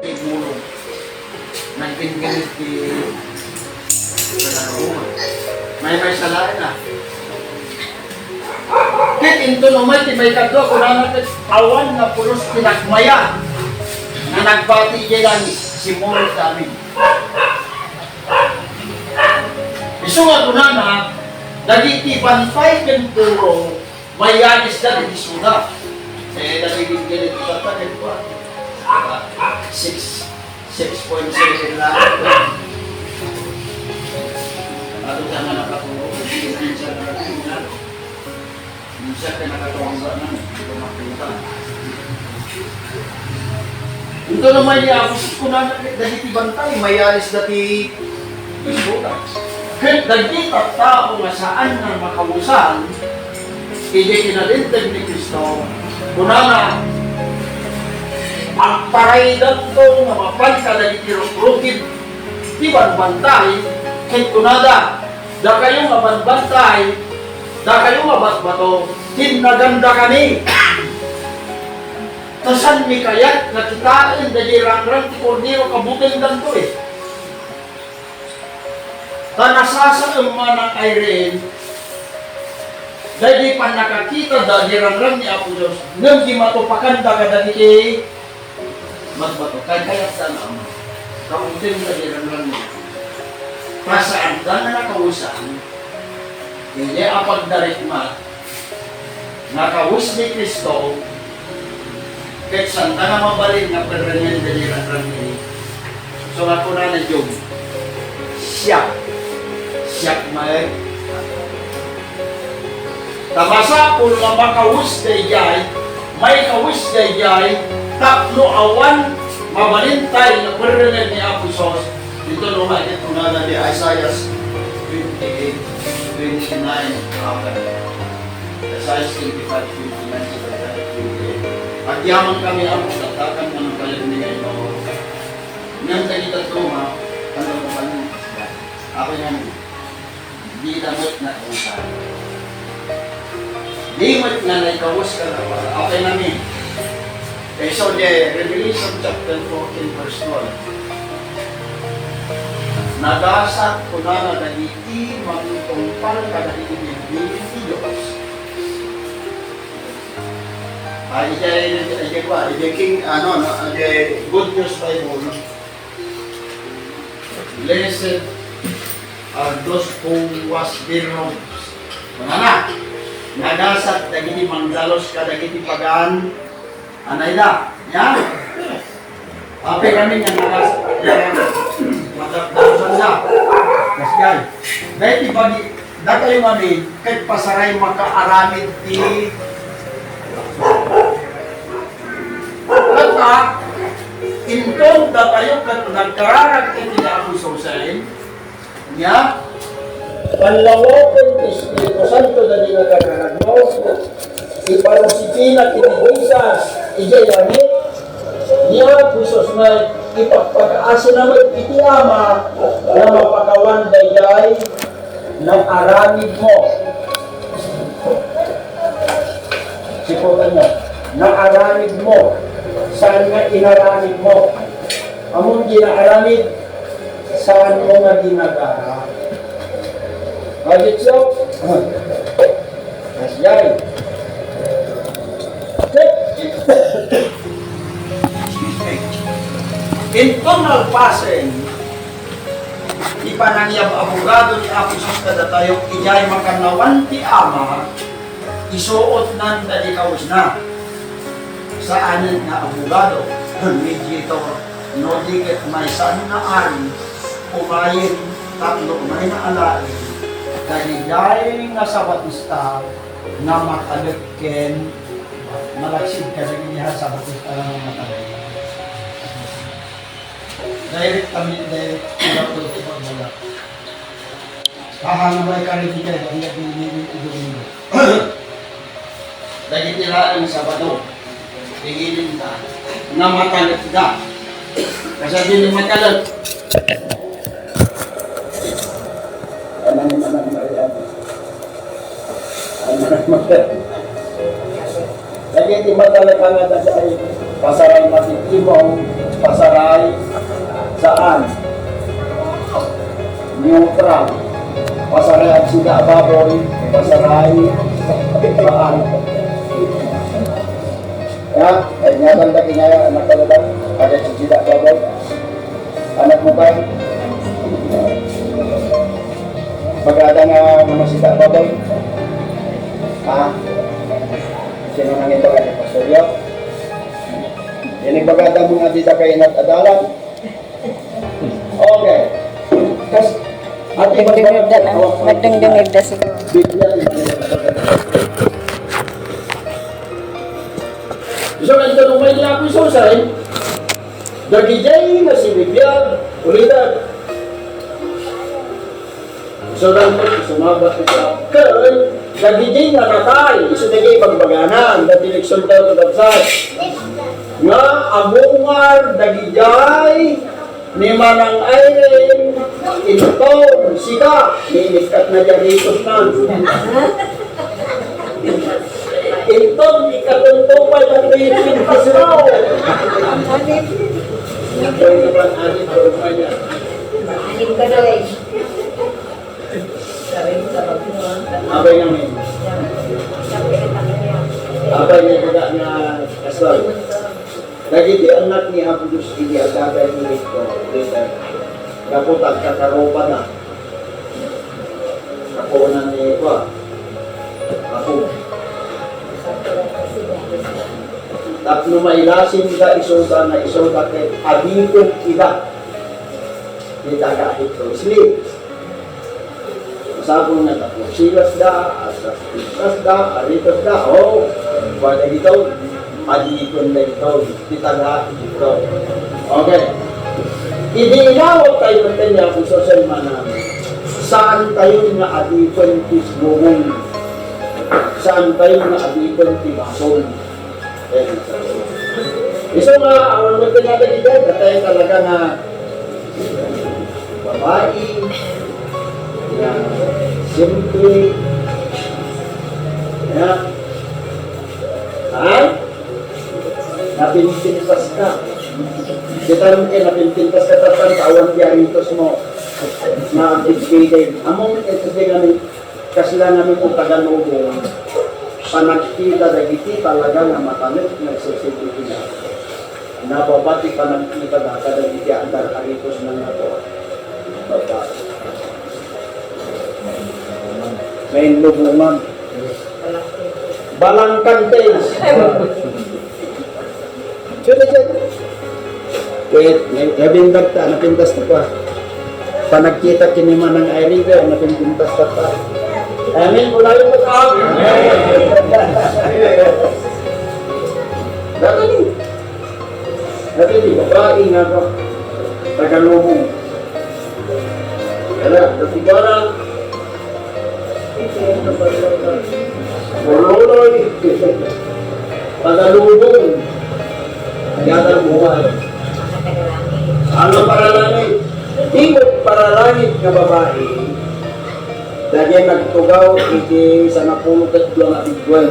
Tigulong. Nagpingilit di Panaruman. May salain na. Kit into naman, may kadwa kung natin awan na pulos pinagmaya na nagbati dyan si Moro sa amin. Iso nga ko na nagitibantay kang puro mayanis na di suda. Eh, nagiging ganit ko pa rin po. 6.7 lang. Ano ka na nakatulog? Minsan na nakatulog. Minsan ka nakatulog na. Ito makita. Ito naman niya ako ko na nagitibantay mayanis na di suda. Kahit nagkita tao nga saan na makawusan, hindi kinalintag ni Kristo, kunana, ang paraidan ko nga mapalka na itirukrukin, di banbantay, kahit kunada, da kayo mabanbantay, da kayo mabatbato, tinaganda kami. Tasan mi kayat, nakitain, da jirang-rang, ti Cordero, kabutin dan to eh. Tanasasa ang manang Irene, dahil pa nakakita dahil rangrang ni Apo Diyos, nang di matupakan da ka dahil kay magbato. Kaya sana ang kauntin dahil rangrang niya. Pasaan da na nakausan, hindi apagdarit ma, nakawus ni Kristo, kahit saan ka na mabalin na permanent dahil rangrang niya. So ako na na Job, siya may tabasa kung nga makawis dayjay, may kawis dayjay, tatlo awan mabalintay na permanent ni Apo Sos. Dito naman ito na ni Isaiah 28, 29, Isaiah 25, 29, at yaman kami ang pagkatakan ng kalimigay mo. Nang kanita tuma, ano naman ako yan, di damot na usan. Di mat nga naikawos ka na para. Okay na mi. Okay, so the Revelation chapter 14 verse 12. Nagasat ko na nagiti magtungpal ka na ibigin ni Diyos. The King, the Good News Bible. Blessed are those who was birnog. Mana? Nagasat dagiti mangdalos ka dagiti pagaan. Anay da? Yan. Ape kami nga nagasat. Matapdasan na. Kasyan. Dahil ibagi, da kayo mami, kahit pasaray makaaramid ti kata, intong da kayo kat nagkararag iti na Apo Sosain, niya, panlawapin Espiritu Santo na di nagkakarag mo, iparusipin at inibisas, ijay langit, niya, Pusos na ipagpag-aso naman iti Ama na mapakawan dayay ng aramid mo. Siputan mo, ng aramid mo, saan nga inaramid mo? Among ginaaramid, saan mo nga ginagara? Bagit so? Asyay. Internal passing, ipanangyab abogado ni Apo Sos kada tayo, ijay makanawan ti Ama, isuot nan dali kaus na. Saanin na abogado, mediator, no dikit may san na ari, umayin, tatlo may na alain, dahil nga sa Batista na makalagken, malaksid ka na ganyan sa Batista na makalagken. Direct kami, direct kami ito pagmula. Kahang may karinigay, hindi pinilin ito. Dahil nilaan sa bato, tingilin ka, na matalit ka. Kasi din matalit. Dahil di matalit ka nga sa pasaran matitibaw, pasaray, saan? Neutral. Pasaray at sida baboy, pasaray, saan? Ya, ay nga banda kinaya anak ka ba? Ada sida baboy? Anak mo ba? Maganda nga mga sida baboy? Ha? Sino nang ito ka? Pastoryo? Yan bagada mga dita kayo nag-adalan. Okay. Kas, ate Nagdungdungid na siguro. So, nandito nung may niya ako isusay, nagijay na si Biblia, ulitan. So, nandito, sumabat ko siya. Kaya, nagijay na natay, isunagay pagbaganan, dati nagsulta ito kapsay. Nga abungar dagijay ni manang Irene Inton sika ninikat na jaritos na Inton ikatuntupay ng racing kisro Nagawin naman anin ko niya Anim ka daw eh. abay namin abay niya juga nga kasal. Lagi di anak ni Abu Diyos ini agada ni ito. Kaputag kakaropa na. Kapunan ni Eva. Ako. Tapno mailasin ka isoda na isoda kay abikong ida. Di taga ito. Sleep. Sabon na tapos. Silas da, asas da, aritos da. Oh, pada dito. Adikon na ito, titaga ito. Okay. Idinawag tayo ng kanya kung social manami. Saan tayo nga adikon tisbungong? Saan tayo nga adikon tibason? Isa nga, ang magpinagay dyan, tayo talaga nga babae, na simple, na, ha? Napintintas ka. Kita rin kayo, napintintas ka tatang kawan diaritos mo na bigay. Among ito din namin, kasi lang namin kung taga-nubo, panagkita dagiti talaga na matanit, nagsisiliti na. Nababati panagkita na kadagiti ang dar-aritos na nga to. May lubungan. Balangkantes. Sudah. Wait, nabindag ta, napintas ta pa. Panagkita kini manang Irene ka, napintas ta pa. Amin, mula yung matawag. Dati ni, babae nga pa. Tagalubong. Kaya, dati gara. Loloy. Tagalubong. Yata buhay. Ano para langit? Tingot para langit nga babae. Dahil nagtugaw, iti sa napulot at dulang ating buwan.